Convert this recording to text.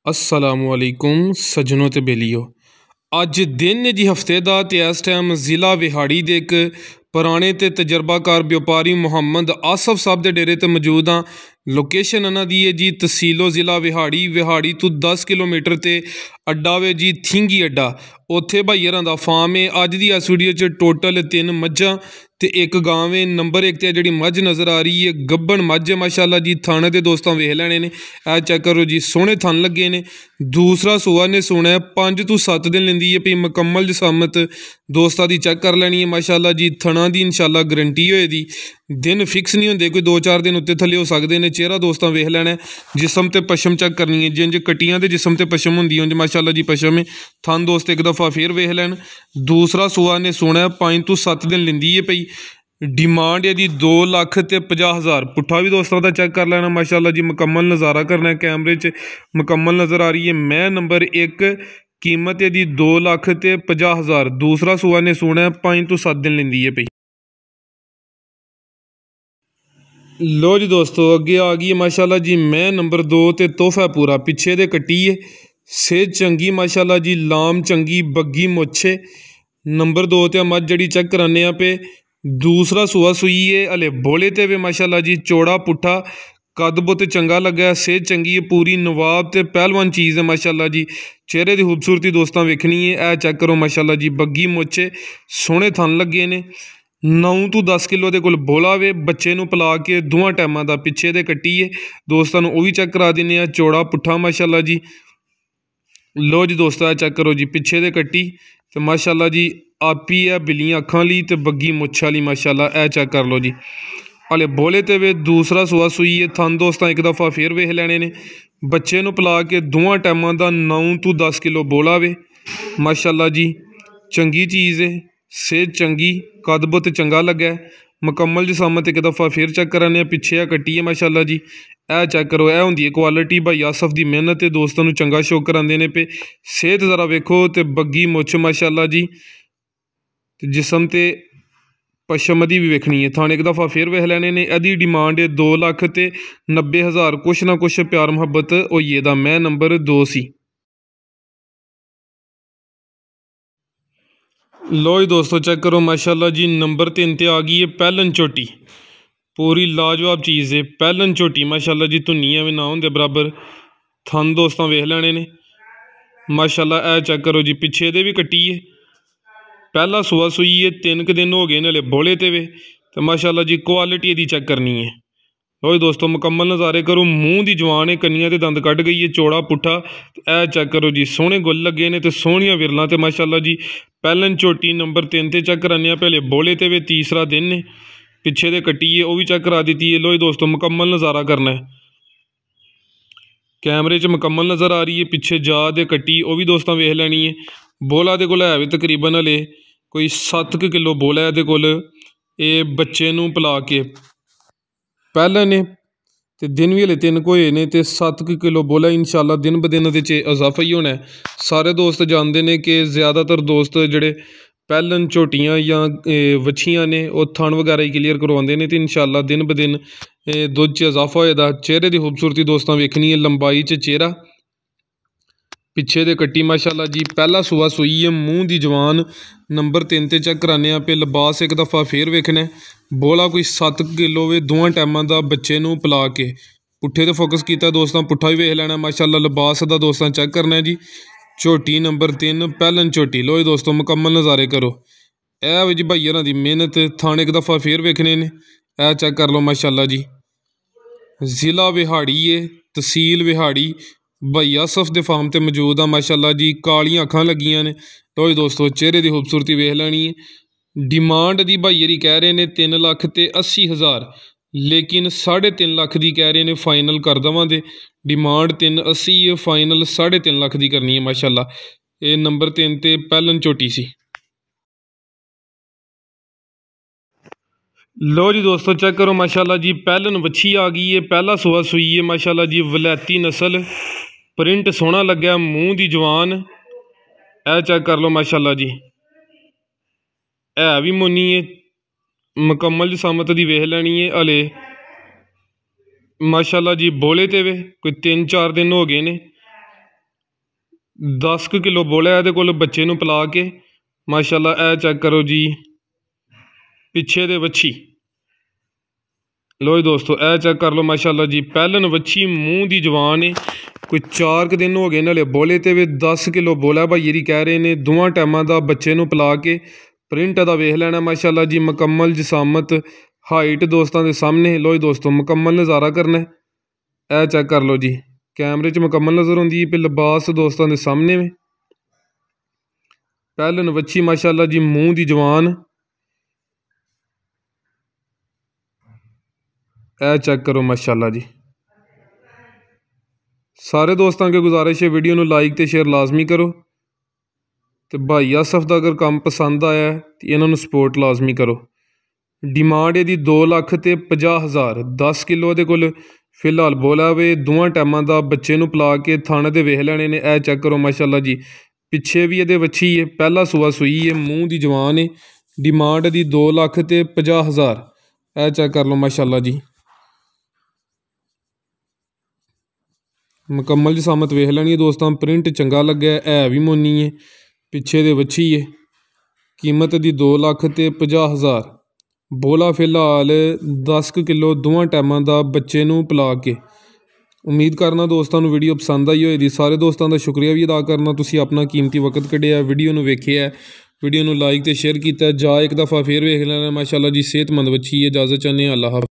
असलामुअलैकुम सज्जनों ते बेलियो। अज दिन जी हफ्ते दा ते इस टाइम ज़िला विहाड़ी दे एक पुराने ते तजर्बाकार व्यापारी मुहम्मद आसफ साहब दे डेरे ते मौजूद हाँ। लोकेशन इन्हां दी है जी तहसीलो ज़िला विहाड़ी। विहाड़ी तो 10 किलोमीटर ते अड्डा वे जी थिंगी अड्डा। उत्थे भाईयरां दा फार्म है। अज दी इस वीडियो च टोटल 3 मज्झां ते एक गांव है। नंबर 1 ते जिहड़ी मझ नज़र आ रही है गब्बन मझ है माशाअल्लाह जी। थाने दे दोस्तों वेख लैने ने, ऐ चेक करो जी, सोहने थन लगे ने। दूसरा सूआ ने सोना है 5 तो 7 दिन लेंदी है भी मुकम्मल जसामत दोस्तां दी चेक कर लैनी है माशाअल्लाह जी। थना दी इंशाअल्लाह गरंटी होए दी। दिन फिक्स नहीं होंदे, कोई 2-4 दिन उत्ते थल्ले हो सकते हैं। चेहरा दोस्तों वेख लैना है, जिसम ते पशम चेक करनी है। जिंज कटियां दे जिसम ते पशम होंदी उंज माशाअल्लाह जी पशम है। थन दोस्त एक दफ़ा फिर वेख लैन। दूसरा सूआ ने सोना है 5 तो 7 दिन लेंदी है पई। डिमांड है जी 2,50,000। पुट्ठा भी दोस्तों का चेक कर लेना माशाअल्लाह जी। मुकम्मल नज़ारा करना है, कैमरे च मुकम्मल नज़र आ रही है। मैं नंबर 1 कीमत है जी 2,50,000। दूसरा सूआ ने सोना है 5 तो 7 दिन लेंदी है पई। लो जी दोस्तों, अगे आ गई है माशाअल्लाह जी मैं नंबर 2 ते तोहफा पूरा। पिछे दे कट्टी है, सेहत चंगी माशाअल्लाह जी, लाम चंगी, बग्गी मुच्छे। नंबर 2 ते मझ जड़ी चेक कराने पे। दूसरा सूआ सूई है, हले बोले ते वे माशाअल्लाह जी। चौड़ा पुट्ठा, कद बुत चंगा लगा है, सेहत चंगी है पूरी, नवाब ते पहलवान चीज़ है माशाअल्लाह जी। चेहरे की खूबसूरती दोस्तों वेखनी है, ऐ चेक करो माशाअल्लाह जी। बग्गी मुच्छे, सोहने थन लगे ने। 9 तो 10 किलो के कोल बोला वे। बच्चे नूं पिला के दोवां टाइमां दा पिछे दे कट्टी है दोस्तों नूं, वो भी चेक करा देने आ। चौड़ा पुट्ठा माशाअल्लाह जी। लो जी दोस्तों, ऐ चेक करो जी पिछे दे कट्टी तो माशाअल्लाह जी। आपी है बिल्लियां अखां ली ते बग्गी मुच्छ वाली माशाअल्लाह। ऐ चेक कर लो जी, हले बोले ते वे। दूसरा सूआ सूई है। थन दोस्तां एक दफ़ा फिर वेख लैने ने। बच्चे नूं पिला के दोवां टाइमां दा 9 तो 10 किलो बोला वे माशाअल्लाह जी। चंगी चीज़ है, सेहत चंगी, कद बुत चंगा लगा है। मुकम्मल जसामत एक दफ़ा फिर चेक कराने पिछे आ कट्टी है माशाअल्लाह जी। ऐ चेक करो, ऐ होंदी है क्वालिटी भाई आसफ दी मेहनत है। दोस्तों नूं चंगा शो करांदे ने पे। सेहत ज़रा वेखो तो बग्गी मुच्छ माशाअल्लाह जी। जिसम ते पशम दी भी वेखनी है। थाने एक दफ़ा फिर वेख लैने ने। एदी डिमांड है 2,90,000। कुछ ना कुछ प्यार मुहब्बत होइए दा। मैं नंबर 2 सी। लो जी दोस्तों, चेक करो माशाअल्लाह जी। नंबर 3 ते आ गई है पहलन झोटी। पूरी लाजवाब चीज़ है पहलन झोटी माशाअल्लाह जी। धुनियाँ भी ना होंदे बराबर। थन दोस्तों वेख लैने ने माशाअल्लाह। ऐ चेक करो जी, पिछे दे भी कट्टी है। पहला सूआ सूई है, 3 दिन हो गए ने हले बोले ते वे। तो माशाअल्लाह जी क्वालिटी इहदी चेक करनी है। लो दोस्तों, मुकम्मल नज़ारे करो। मूँह की जवान है, कन्नियां ते दंद कट गई है। चौड़ा पुट्ठा, ऐ चेक करो जी। सोहने गुल लगे ने ते सोहनियां विरलां ते माशाअल्लाह जी। पहलन झोटी नंबर 3 ते चेक कराने पहले बोले ते वे। तीसरा दिन ने, पिछे दे कट्टी है, वो भी चेक करा दी है। लो दोस्तों, मुकम्मल नज़ारा करना है, कैमरे च मुकम्मल नज़र आ रही है। पिछे जा दे कट्टी, वो भी दोस्तों वेख लैनी है। बोला दे कोल है भी तकरीबन हले कोई 7 किलो बोला है दे कोल। ये बच्चे नूं पिला के पहले ने ते दिन भी हले 3 होए ने ते 7 किलो बोला। इंशाअल्लाह दिन ब दिन दे इजाफा ही होना है। सारे दोस्त जानते हैं कि ज़्यादातर दोस्त जोड़े पहलन झोटियाँ या वछियाँ ने वो थन वगैरह ही क्लीयर करवाते हैं। तो इंशाअल्लाह दिन ब दिन दुध च इजाफा होएदा। चेहरे की खूबसूरती दोस्तों वेखनी है, लंबाई च चेहरा, पिछे दे कट्टी माशाअल्लाह जी। पहला सूआ सूई है, मूँह की जवान। नंबर 3 ते चेक कराने पे। लिबास एक दफ़ा फिर वेखना है। बोला कोई 7 किलो वे। दोवां टाइमां दा बच्चे नूं पिला के। पुट्ठे ते फोकस किया दोस्तों, पुट्ठा भी वेख लेना माशाअल्लाह। लिबास दा दोस्तों चेक करना है जी। झोटी नंबर 3 पहलन झोटी। लो जी दोस्तों, मुकम्मल नज़ारे करो। ए जी भाई होरां दी मेहनत। थाने एक दफ़ा फिर वेखने ने। ए चेक कर लो माशाअल्लाह जी। ज़िला विहाड़ी है, तहसील विहाड़ी। भाई आसफ दे फार्म ते मौजूद आ माशाअल्लाह जी। कालियां अखां लगियां ने। तो जी दोस्तों, चेहरे की खूबसूरती वेख लैनी है। डिमांड दी भाई जी कह रहे हैं 3,80,000, लेकिन 3.5 लाख की कह रहे हैं फाइनल कर देवां दे। डिमांड 380 है, फाइनल 3.5 लाख की करनी है माशाअल्लाह। ये नंबर 3 ते पहलन झोटी सी। लो जी दोस्तों, चेक करो माशाअल्लाह जी। पहलन वछी आ गई है, पहला सूआ सूई है माशाअल्लाह जी। वलैती नस्ल, प्रिंट सोहना लग्या, मूँह की जवान। ए चेक कर लो माशाअल्लाह जी। है भी मुन्नी है, मुकम्मल जसामत की वेख लैनी है। हले माशाअल्लाह जी बोले ते वे कोई 3-4 दिन हो गए ने। 10 ਕੁ ਕਿਲੋ ਬੋਲਾ ਇਹਦੇ ਕੋਲ ਬੱਚੇ ਨੂੰ ਪਿਲਾ ਕੇ। ਮਾਸ਼ਾਅੱਲਾ ਇਹ ਚੈੱਕ ਕਰੋ ਜੀ ਪਿੱਛੇ ਦੇ ਵੱਛੀ। ਲੋ ਜੀ ਦੋਸਤੋ ਇਹ ਚੈੱਕ ਕਰ ਲਓ ਮਾਸ਼ਾਅੱਲਾ ਜੀ ਪਹਿਲਨ ਵੱਛੀ ਮੂੰਹ ਦੀ ਜਵਾਨ ਹੈ। ਕੋਈ 4 ਕੁ ਦਿਨ ਹੋ ਗਏ ਨਾਲੇ ਬੋਲੇ ਤੇ ਵੀ 10 ਕਿਲੋ ਬੋਲਾ ਭਾਈ ਜਿਹੜੀ ਕਹਿ ਰਹੇ ਨੇ। ਦੋਵਾਂ ਟਾਈਮਾਂ ਦਾ ਬੱਚੇ ਨੂੰ ਪਿਲਾ ਕੇ ਪ੍ਰਿੰਟ ਦਾ ਵੇਖ ਲੈਣਾ ਮਾਸ਼ਾਅੱਲਾ ਜੀ। ਮੁਕੰਮਲ ਜਿਸਾਮਤ ਹਾਈਟ ਦੋਸਤਾਂ ਦੇ ਸਾਹਮਣੇ। ਲੋ ਜੀ ਦੋਸਤੋ ਮੁਕੰਮਲ ਨਜ਼ਾਰਾ ਕਰਨਾ ਇਹ ਚੈੱਕ ਕਰ ਲਓ ਜੀ। कैमरे च मुकम्मल नज़र आती है। लिबास दोस्तों के सामने में पहलन वच्छी माशाअल्लाह जी मूँह की जवान। ए चेक करो माशाअल्लाह जी। सारे दोस्तों के गुजारिश है वीडियो को लाइक तो शेयर लाजमी करो। तो भाई आसफ का अगर काम पसंद आया तो इन्होंने सपोर्ट लाजमी करो। डिमांड यदी 2,50,000 10 किलो दे कोल फिलहाल बोला वे। दोवां टाइमां दा बच्चे नूं पिला के थाने दे वेख लैणे ने। ए चेक करो माशाअल्लाह जी पिछे भी ये वच्छी है पहला सूआ सूई है मूँह की जवान है। डिमांड दी 2,50,000। ए चेक कर लो माशाअल्लाह जी मुकम्मल जिसामत वेख लैनी है दोस्तों। प्रिंट चंगा लग्या है भी मोनी है पिछे दे वच्छी है। कीमत दी 2,50,000। बोला फिलहाल 10 किलो दोवां टाइमां दा बच्चे नूं पिला के। उम्मीद करना दोस्तों नूं वीडियो पसंद आई होएगी। सारे दोस्तों का शुक्रिया भी अदा करना तुसीं अपना कीमती वक्त कढ़िया वीडियो नूं वेखिया वीडियो नूं लाइक तो शेयर किया। जा एक दफ़ा फिर वेख लेना माशाअल्लाह जी सेहतमंद वच्छी है। इजाज़त चाहते हैं अल्लाह हाफ़िज़।